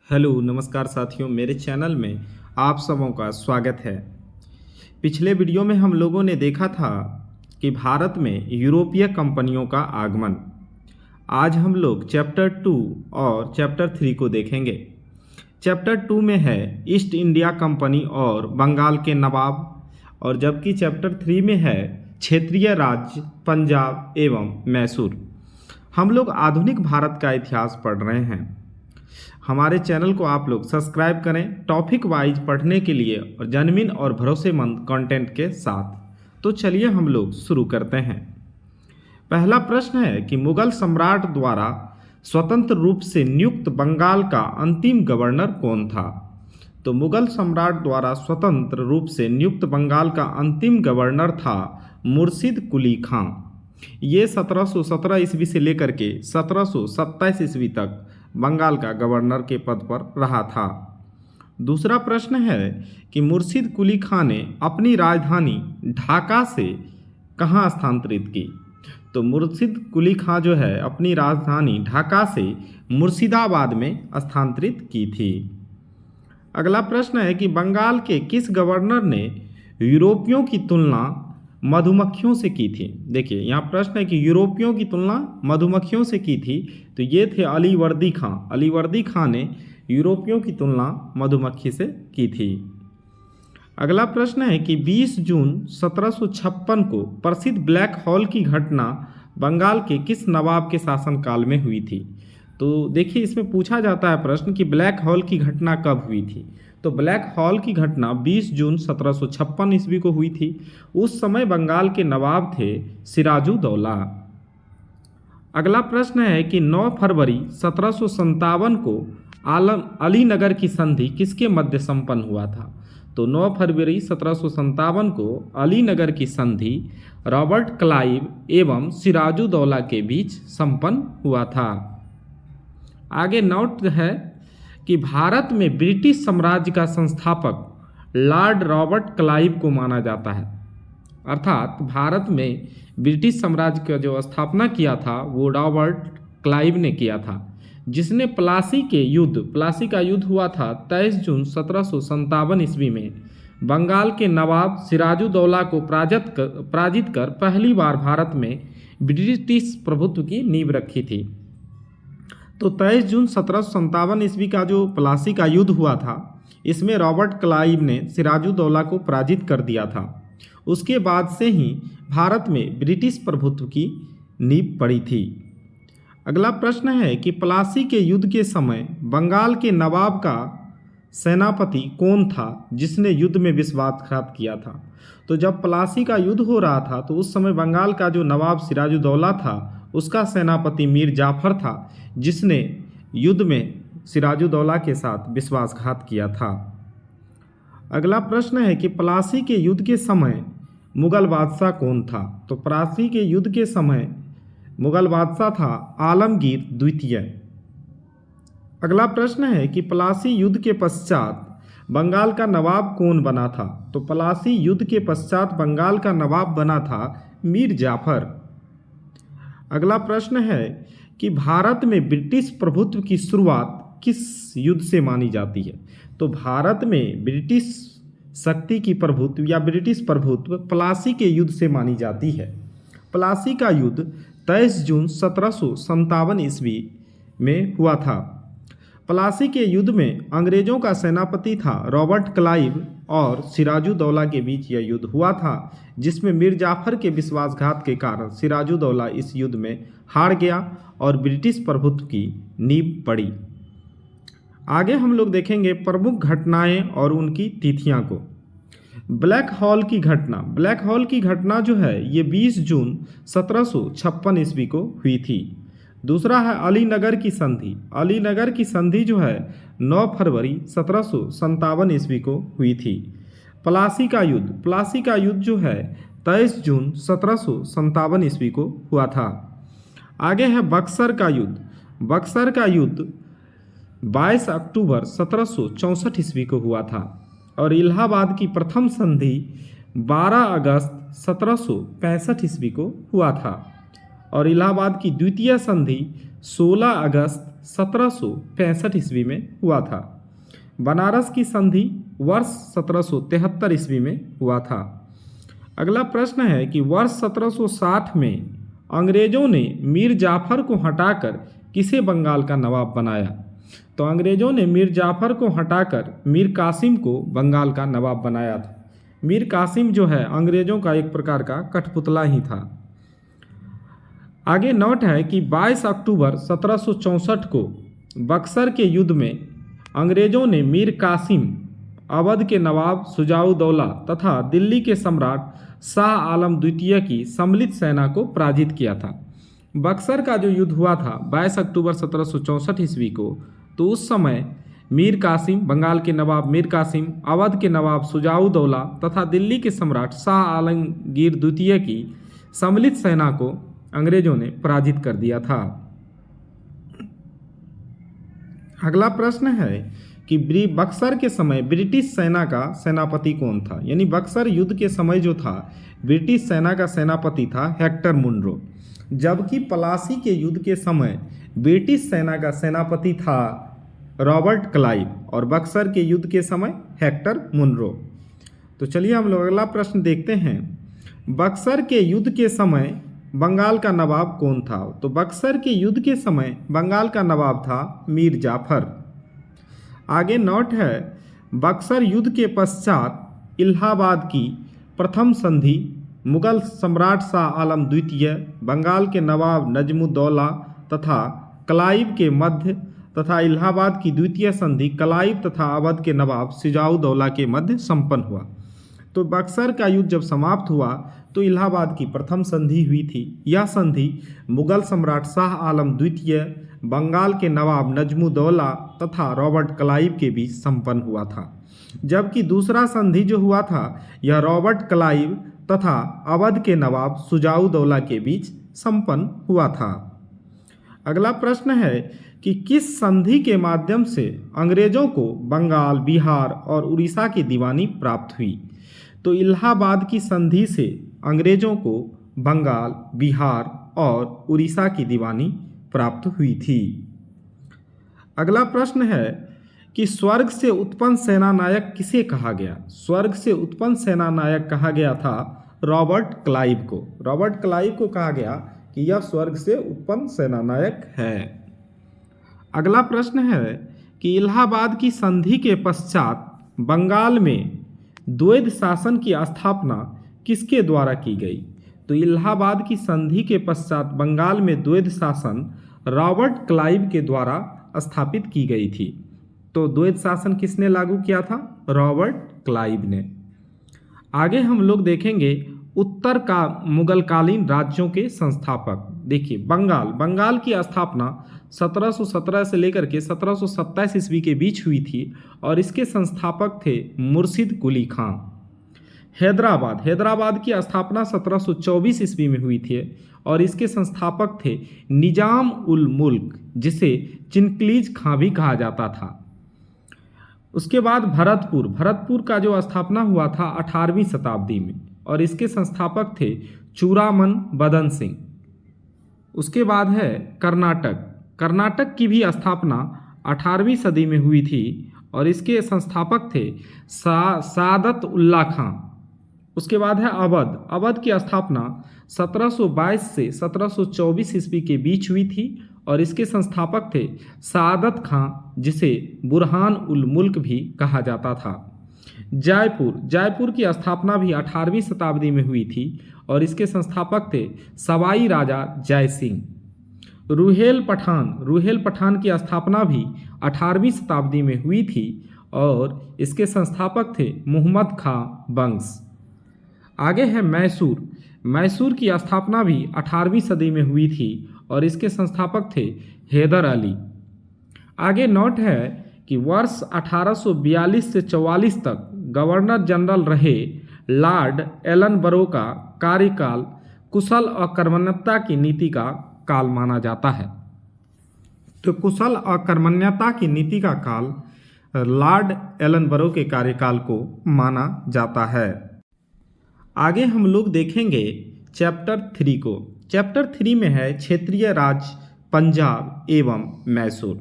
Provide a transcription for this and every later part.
Hello नमस्कार साथियों, मेरे चैनल में आप सबों का स्वागत है। पिछले वीडियो में हम लोगों ने देखा था कि भारत में यूरोपीय कंपनियों का आगमन। आज हम लोग चैप्टर 2 और चैप्टर 3 को देखेंगे। चैप्टर 2 में है ईस्ट इंडिया कंपनी और बंगाल के नवाब, और जबकि चैप्टर 3 में है क्षेत्रीय राज्य पंजाब एवं मैसूर। हम लोग आधुनिक भारत का इतिहास पढ़ रहे हैं। हमारे चैनल को आप लोग सब्सक्राइब करें टॉपिक वाइज पढ़ने के लिए और जेन्युइन और भरोसेमंद कंटेंट के साथ। तो चलिए हम लोग शुरू करते हैं। पहला प्रश्न है कि मुगल सम्राट द्वारा स्वतंत्र रूप से नियुक्त बंगाल का अंतिम गवर्नर कौन था। तो मुगल सम्राट द्वारा स्वतंत्र रूप से नियुक्त बंगाल का अंतिम गवर्नर था मुर्शिद कुली खां। ये 1717 ईस्वी से लेकर के 1727 ईस्वी तक बंगाल का गवर्नर के पद पर रहा था। दूसरा प्रश्न है कि मुर्शिद कुली खां ने अपनी राजधानी ढाका से कहाँ स्थानांतरित की। तो मुर्शिद कुली खां जो है अपनी राजधानी ढाका से मुर्शिदाबाद में स्थानांतरित की थी। अगला प्रश्न है कि बंगाल के किस गवर्नर ने यूरोपियों की तुलना मधुमक्खियों से की थी। देखिए यहाँ प्रश्न है कि यूरोपियों की तुलना मधुमक्खियों से की थी, तो ये थे अलीवर्दी खां। अलीवर्दी खां ने यूरोपियों की तुलना मधुमक्खी से की थी। अगला प्रश्न है कि 20 जून 1756 को प्रसिद्ध ब्लैक हॉल की घटना बंगाल के किस नवाब के शासनकाल में हुई थी। तो देखिए इसमें पूछा जाता है प्रश्न कि ब्लैक हॉल की घटना कब हुई थी। तो ब्लैक हॉल की घटना 20 जून 1756 ईस्वी को हुई थी। उस समय बंगाल के नवाब थे सिराजुद्दौला। अगला प्रश्न है कि 9 फरवरी 1757 को अलीनगर की संधि किसके मध्य संपन्न हुआ था। तो 9 फरवरी 1757 को अलीनगर की संधि रॉबर्ट क्लाइव एवं सिराजुद्दौला के बीच संपन्न हुआ था। आगे नोट है कि भारत में ब्रिटिश साम्राज्य का संस्थापक लॉर्ड रॉबर्ट क्लाइव को माना जाता है। अर्थात भारत में ब्रिटिश साम्राज्य का जो स्थापना किया था वो रॉबर्ट क्लाइव ने किया था, जिसने प्लासी का युद्ध हुआ था 23 जून 1757 ईस्वी में बंगाल के नवाब सिराजुद्दौला को पराजित कर पहली बार भारत में ब्रिटिश प्रभुत्व की नींव रखी थी। तो 23 जून 1757 ईस्वी का जो प्लासी का युद्ध हुआ था, इसमें रॉबर्ट क्लाइव ने सिराजुद्दौला को पराजित कर दिया था। उसके बाद से ही भारत में ब्रिटिश प्रभुत्व की नींव पड़ी थी। अगला प्रश्न है कि प्लासी के युद्ध के समय बंगाल के नवाब का सेनापति कौन था जिसने युद्ध में विश्वासघात किया था। तो जब प्लासी का युद्ध हो रहा था तो उस समय बंगाल का जो नवाब सिराजुद्दौला था उसका सेनापति मीर जाफर था, जिसने युद्ध में सिराजुद्दौला के साथ विश्वासघात किया था। अगला प्रश्न है कि प्लासी के युद्ध के समय मुगल बादशाह कौन था। तो प्लासी के युद्ध के समय मुगल बादशाह था आलमगीर द्वितीय। अगला प्रश्न है कि प्लासी युद्ध के पश्चात बंगाल का नवाब कौन बना था। तो प्लासी युद्ध के पश्चात बंगाल का नवाब बना था मीर जाफर। अगला प्रश्न है कि भारत में ब्रिटिश प्रभुत्व की शुरुआत किस युद्ध से मानी जाती है। तो भारत में ब्रिटिश शक्ति की प्रभुत्व या ब्रिटिश प्रभुत्व प्लासी के युद्ध से मानी जाती है। प्लासी का युद्ध 23 जून 1757 ईस्वी में हुआ था। प्लासी के युद्ध में अंग्रेजों का सेनापति था रॉबर्ट क्लाइव और सिराजुद्दौला के बीच यह युद्ध हुआ था, जिसमें मीर जाफर के विश्वासघात के कारण सिराजुद्दौला इस युद्ध में हार गया और ब्रिटिश प्रभुत्व की नींव पड़ी। आगे हम लोग देखेंगे प्रमुख घटनाएं और उनकी तिथियां को। ब्लैक हॉल की घटना जो है ये 20 जून 1756 ईस्वी को हुई थी। दूसरा है अलीनगर की संधि जो है 9 फरवरी 1757 ईस्वी को हुई थी। प्लासी का युद्ध जो है 23 जून 1757 ईस्वी को हुआ था। आगे है बक्सर का युद्ध 22 अक्टूबर 1764 ईस्वी को हुआ था। और इलाहाबाद की प्रथम संधि 12 अगस्त 1765 ईस्वी को हुआ था। और इलाहाबाद की द्वितीय संधि 16 अगस्त 1765 ईस्वी में हुआ था। बनारस की संधि वर्ष 1773 ईस्वी में हुआ था। अगला प्रश्न है कि वर्ष 1760 में अंग्रेजों ने मीर जाफर को हटाकर किसे बंगाल का नवाब बनाया? तो अंग्रेजों ने मीर जाफर को हटाकर मीर कासिम को बंगाल का नवाब बनाया था। मीर कासिम जो है अंग्रेजों का एक प्रकार का कठपुतला ही था। आगे नोट है कि 22 अक्टूबर 1764 को बक्सर के युद्ध में अंग्रेजों ने मीर कासिम, अवध के नवाब शुजाउद्दौला तथा दिल्ली के सम्राट शाह आलम द्वितीय की सम्मिलित सेना को पराजित किया था। बक्सर का जो युद्ध हुआ था 22 अक्टूबर 1764 ईस्वी को, तो उस समय मीर कासिम, बंगाल के नवाब मीर कासिम, अवध के नवाब शुजाउद्दौला तथा दिल्ली के सम्राट शाह आलमगीर द्वितीय की सम्मिलित सेना को अंग्रेजों ने पराजित कर दिया था। अगला प्रश्न है कि बक्सर के समय ब्रिटिश सेना का सेनापति कौन था? यानी बक्सर युद्ध के समय जो था ब्रिटिश सेना का सेनापति था हेक्टर मुनरो, जबकि पलासी के युद्ध के समय ब्रिटिश सेना का सेनापति था रॉबर्ट क्लाइव और बक्सर के युद्ध के समय हेक्टर मुनरो। तो चलिए हम लोग अगला प्रश्न देखते हैं। बक्सर के युद्ध के समय बंगाल का नवाब कौन था? तो बक्सर के युद्ध के समय बंगाल का नवाब था मीर जाफर। आगे नोट है, बक्सर युद्ध के पश्चात इलाहाबाद की प्रथम संधि मुगल सम्राट शाह आलम द्वितीय, बंगाल के नवाब नजमुद्दौला तथा क्लाइव के मध्य तथा इलाहाबाद की द्वितीय संधि क्लाइव तथा अवध के नवाब शुजाउद्दौला के मध्य संपन्न हुआ। तो बक्सर का युद्ध जब समाप्त हुआ तो इलाहाबाद की प्रथम संधि हुई थी। यह संधि मुगल सम्राट शाह आलम द्वितीय, बंगाल के नवाब नजमुद्दौला तथा रॉबर्ट क्लाइव के बीच संपन्न हुआ था, जबकि दूसरा संधि जो हुआ था यह रॉबर्ट क्लाइव तथा अवध के नवाब शुजाउद्दौला के बीच संपन्न हुआ था। अगला प्रश्न है कि किस संधि के माध्यम से अंग्रेजों को बंगाल, बिहार और उड़ीसा की दीवानी प्राप्त हुई? तो इलाहाबाद की संधि से अंग्रेजों को बंगाल, बिहार और उड़ीसा की दीवानी प्राप्त हुई थी। अगला प्रश्न है कि स्वर्ग से उत्पन्न सेनानायक किसे कहा गया? स्वर्ग से उत्पन्न सेनानायक कहा गया था रॉबर्ट क्लाइव को। रॉबर्ट क्लाइव को कहा गया कि यह स्वर्ग से उत्पन्न सेनानायक है। अगला प्रश्न है कि इलाहाबाद की संधि के पश्चात बंगाल में द्वैध शासन की स्थापना किसके द्वारा की गई? तो इलाहाबाद की संधि के पश्चात बंगाल में द्वैध शासन रॉबर्ट क्लाइव के द्वारा स्थापित की गई थी। तो द्वैध शासन किसने लागू किया था? रॉबर्ट क्लाइव ने। आगे हम लोग देखेंगे उत्तर का मुगलकालीन राज्यों के संस्थापक। देखिए बंगाल की स्थापना 1717 से लेकर के 1727 ईस्वी के बीच हुई थी और इसके संस्थापक थे मुर्शिद कुली खां। हैदराबाद की स्थापना 1724 ईस्वी में हुई थी और इसके संस्थापक थे निजाम उल मुल्क, जिसे चिनक्लीज खां भी कहा जाता था। उसके बाद भरतपुर का जो स्थापना हुआ था 18वीं शताब्दी में और इसके संस्थापक थे चूड़ामन बदन सिंह। उसके बाद है कर्नाटक की भी स्थापना 18वीं सदी में हुई थी और इसके संस्थापक थे सादत उल्ला खां। उसके बाद है अवध की स्थापना 1722 से 1724 ईस्वी के बीच हुई थी और इसके संस्थापक थे सादत खां, जिसे बुरहान उल मुल्क भी कहा जाता था। जयपुर की स्थापना भी 18वीं शताब्दी में हुई थी और इसके संस्थापक थे सवाई राजा जय सिंह। रूहेल पठान की स्थापना भी 18वीं शताब्दी में हुई थी और इसके संस्थापक थे मुहम्मद खां बंग्स। आगे है मैसूर की स्थापना भी 18वीं सदी में हुई थी और इसके संस्थापक थे हैदर अली। आगे नोट है कि वर्ष 1842 से 44 तक गवर्नर जनरल रहे लॉर्ड एलनबरो का कार्यकाल कुशल और कर्मण्यता की नीति का काल माना जाता है। तो कुशल और कर्मण्यता की नीति का काल लॉर्ड एलनबरो के कार्यकाल को माना जाता है। आगे हम लोग देखेंगे चैप्टर 3 को। चैप्टर 3 में है क्षेत्रीय राज पंजाब एवं मैसूर।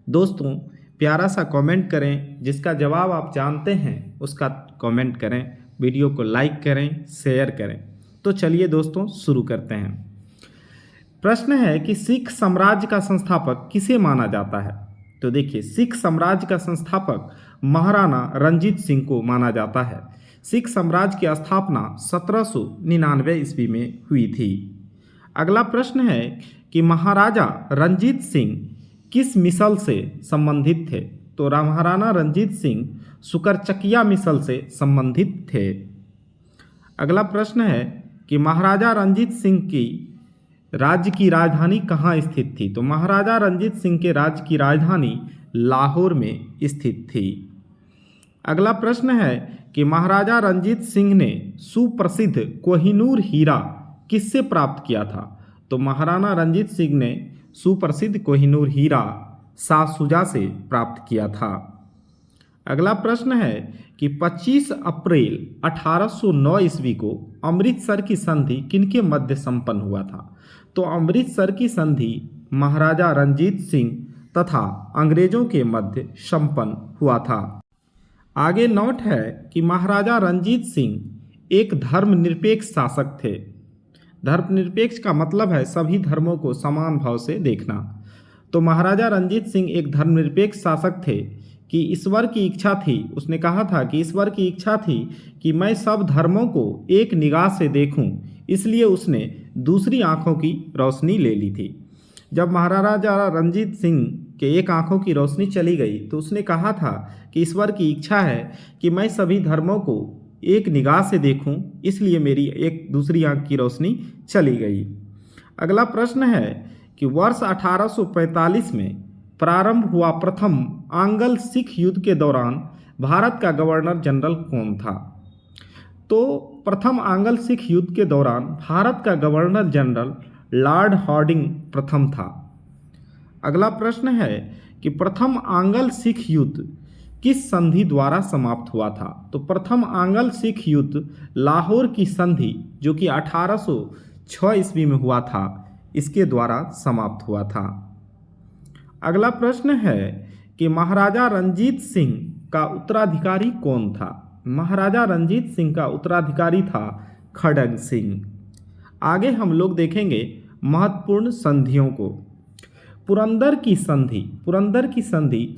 दोस्तों, प्यारा सा कमेंट करें, जिसका जवाब आप जानते हैं उसका कमेंट करें, वीडियो को लाइक करें, शेयर करें। तो चलिए दोस्तों शुरू करते हैं। प्रश्न है कि सिख साम्राज्य का संस्थापक किसे माना जाता है? तो देखिए, सिख साम्राज्य का संस्थापक महाराणा रंजीत सिंह को माना जाता है। सिख साम्राज्य की स्थापना 1799 ईस्वी में हुई थी। अगला प्रश्न है कि महाराजा रंजीत सिंह किस मिसल से संबंधित थे? तो महाराणा रंजीत सिंह सुकरचकिया मिसल से संबंधित थे। अगला प्रश्न है कि महाराजा रंजीत सिंह की राज्य की राजधानी कहाँ स्थित थी? तो महाराजा रंजीत सिंह के राज्य की राजधानी लाहौर में स्थित थी। अगला प्रश्न है कि महाराजा रंजीत सिंह ने सुप्रसिद्ध कोहिनूर हीरा किससे प्राप्त किया था? तो महाराणा रंजीत सिंह ने सुप्रसिद्ध कोहिनूर हीरा शाह शुजा से प्राप्त किया था। अगला प्रश्न है कि 25 अप्रैल 1809 ईस्वी को अमृतसर की संधि किनके मध्य संपन्न हुआ था? तो अमृतसर की संधि महाराजा रंजीत सिंह तथा अंग्रेजों के मध्य संपन्न हुआ था। आगे नोट है कि महाराजा रंजीत सिंह एक धर्मनिरपेक्ष शासक थे। धर्मनिरपेक्ष का मतलब है सभी धर्मों को समान भाव से देखना। तो महाराजा रंजीत सिंह एक धर्मनिरपेक्ष शासक थे कि ईश्वर की इच्छा थी, उसने कहा था कि ईश्वर की इच्छा थी कि मैं सब धर्मों को एक निगाह से देखूं, इसलिए उसने दूसरी आंखों की रोशनी ले ली थी। जब महाराजा रंजीत सिंह के एक आंखों की रोशनी चली गई तो उसने कहा था कि ईश्वर की इच्छा है कि मैं सभी धर्मों को एक निगाह से देखूं, इसलिए मेरी एक दूसरी आंख की रोशनी चली गई। अगला प्रश्न है कि वर्ष 1845 में प्रारंभ हुआ प्रथम आंग्ल सिख युद्ध के दौरान भारत का गवर्नर जनरल कौन था? तो प्रथम आंग्ल सिख युद्ध के दौरान भारत का गवर्नर जनरल लॉर्ड हार्डिंग प्रथम था। अगला प्रश्न है कि प्रथम आंग्ल सिख युद्ध किस संधि द्वारा समाप्त हुआ था? तो प्रथम आंग्ल सिख युद्ध लाहौर की संधि जो कि 1806 ईस्वी में हुआ था, इसके द्वारा समाप्त हुआ था। अगला प्रश्न है कि महाराजा रंजीत सिंह का उत्तराधिकारी कौन था? महाराजा रंजीत सिंह का उत्तराधिकारी था खड़ग सिंह। आगे हम लोग देखेंगे महत्वपूर्ण संधियों को। पुरंदर की संधि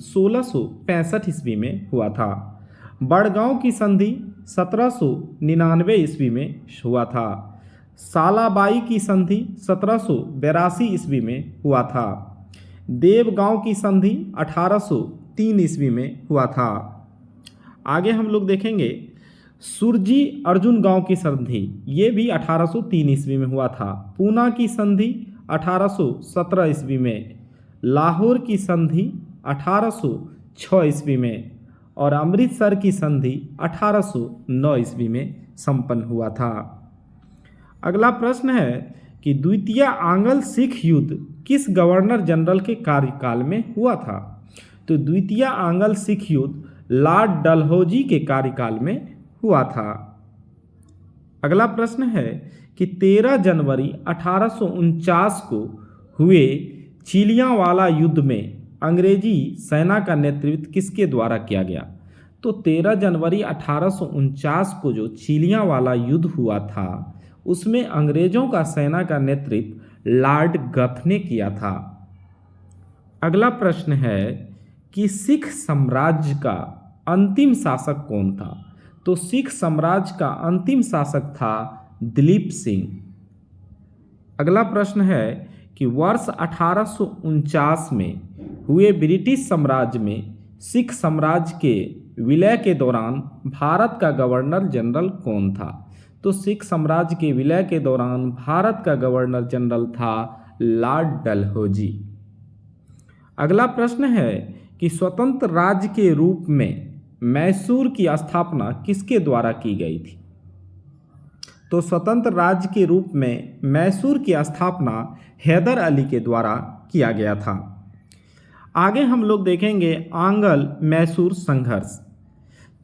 1665 ईस्वी में हुआ था। बड़गांव की संधि 1799 ईस्वी में हुआ था। सालाबाई की संधि 1782 ईस्वी में हुआ था। देवगांव की संधि 1803 ईस्वी में हुआ था। आगे हम लोग देखेंगे सुरजी अर्जुन गांव की संधि, ये भी 1803 ईस्वी में हुआ था। पूना की संधि 1817 ईस्वी में, लाहौर की संधि 1806 ईस्वी में और अमृतसर की संधि 1809 ईस्वी में संपन्न हुआ था। अगला प्रश्न है कि द्वितीय आंग्ल सिख युद्ध किस गवर्नर जनरल के कार्यकाल में हुआ था? तो द्वितीय आंग्ल सिख युद्ध लॉर्ड डलहौजी के कार्यकाल में हुआ था। अगला प्रश्न है कि 13 जनवरी 1849 को हुए चिलियांवाला युद्ध में अंग्रेजी सेना का नेतृत्व किसके द्वारा किया गया? तो 13 जनवरी 1849 को जो चिलियांवाला युद्ध हुआ था उसमें अंग्रेजों का सेना का नेतृत्व लॉर्ड गथ ने किया था। अगला प्रश्न है कि सिख साम्राज्य का अंतिम शासक कौन था? तो सिख साम्राज्य का अंतिम शासक था दिलीप सिंह। अगला प्रश्न है कि वर्ष 1849 में हुए ब्रिटिश साम्राज्य में सिख साम्राज्य के विलय के दौरान भारत का गवर्नर जनरल कौन था? तो सिख साम्राज्य के विलय के दौरान भारत का गवर्नर जनरल था लॉर्ड डलहौजी। अगला प्रश्न है कि स्वतंत्र राज्य के रूप में मैसूर की स्थापना किसके द्वारा की गई थी? तो स्वतंत्र राज्य के रूप में मैसूर की स्थापना हैदर अली के द्वारा किया गया था। आगे हम लोग देखेंगे आंग्ल मैसूर संघर्ष।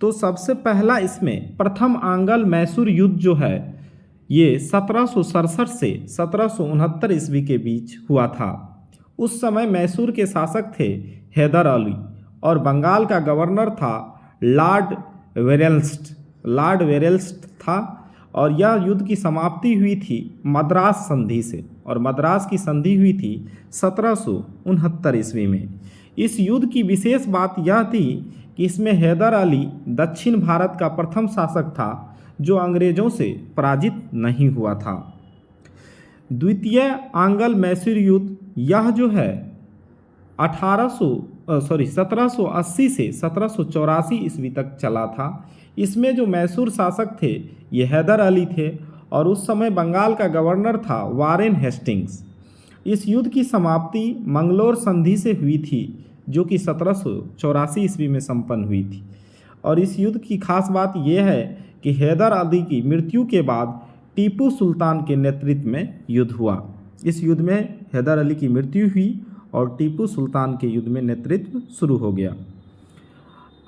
तो सबसे पहला इसमें प्रथम आंग्ल मैसूर युद्ध जो है ये 1767 से 1769 ईस्वी के बीच हुआ था। उस समय मैसूर के शासक थे हैदर अली और बंगाल का गवर्नर था लॉर्ड वेरेल्स्ट था। और यह युद्ध की समाप्ति हुई थी मद्रास संधि से, और मद्रास की संधि हुई थी 1769 ईस्वी में। इस युद्ध की विशेष बात यह थी कि इसमें हैदर अली दक्षिण भारत का प्रथम शासक था जो अंग्रेजों से पराजित नहीं हुआ था। द्वितीय आंग्ल मैसूर युद्ध यह जो है 1780 से 1784 ईस्वी तक चला था। इसमें जो मैसूर शासक थे ये हैदर अली थे और उस समय बंगाल का गवर्नर था वारेन हेस्टिंग्स। इस युद्ध की समाप्ति मंगलोर संधि से हुई थी जो कि 1784 ईस्वी में संपन्न हुई थी। और इस युद्ध की खास बात यह है कि हैदर अली की मृत्यु के बाद टीपू सुल्तान के नेतृत्व में युद्ध हुआ। इस युद्ध में हैदर अली की मृत्यु हुई और टीपू सुल्तान के युद्ध में नेतृत्व शुरू हो गया।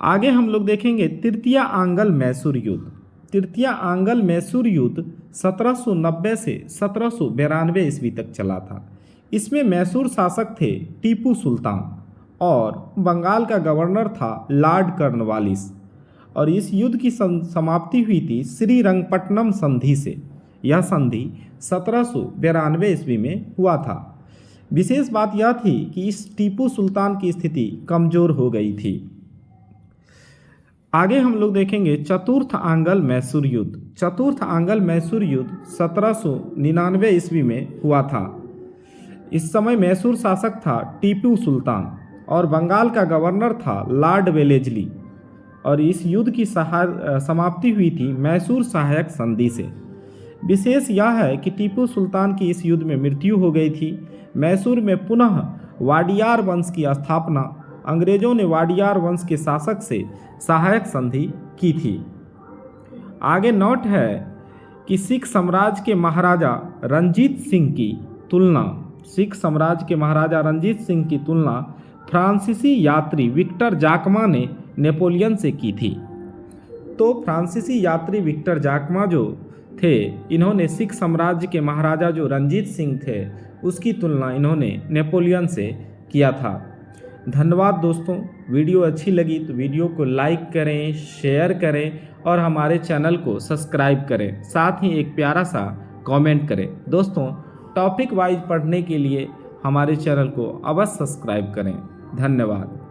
आगे हम लोग देखेंगे तृतीय आंग्ल मैसूर युद्ध। तृतीय आंग्ल मैसूर युद्ध 1790 से 1792 ईस्वी तक चला था। इसमें मैसूर शासक थे टीपू सुल्तान और बंगाल का गवर्नर था लॉर्ड कॉर्नवालिस। और इस युद्ध की समाप्ति हुई थी श्रीरंगपट्टनम संधि से। यह संधि 1792 ईस्वी में हुआ था। विशेष बात यह थी कि इस टीपू सुल्तान की स्थिति कमजोर हो गई थी। आगे हम लोग देखेंगे चतुर्थ आंग्ल मैसूर युद्ध। चतुर्थ आंग्ल मैसूर युद्ध 1799 ईस्वी में हुआ था। इस समय मैसूर शासक था टीपू सुल्तान और बंगाल का गवर्नर था लॉर्ड वेलेस्ली। और इस युद्ध की समाप्ति हुई थी मैसूर सहायक संधि से। विशेष यह है कि टीपू सुल्तान की इस युद्ध में मृत्यु हो गई थी। मैसूर में पुनः वाडियार वंश की स्थापना अंग्रेजों ने वाडियार वंश के शासक से सहायक संधि की थी। आगे नोट है कि सिख साम्राज्य के महाराजा रंजीत सिंह की तुलना फ्रांसीसी यात्री विक्टर जाकमा ने नेपोलियन से की थी। तो फ्रांसीसी यात्री विक्टर जाकमा जो थे इन्होंने सिख साम्राज्य के महाराजा जो रंजीत सिंह थे उसकी तुलना इन्होंने नेपोलियन से किया था। धन्यवाद दोस्तों। वीडियो अच्छी लगी तो वीडियो को लाइक करें, शेयर करें और हमारे चैनल को सब्सक्राइब करें। साथ ही एक प्यारा सा कमेंट करें। दोस्तों टॉपिक वाइज पढ़ने के लिए हमारे चैनल को अवश्य सब्सक्राइब करें। धन्यवाद।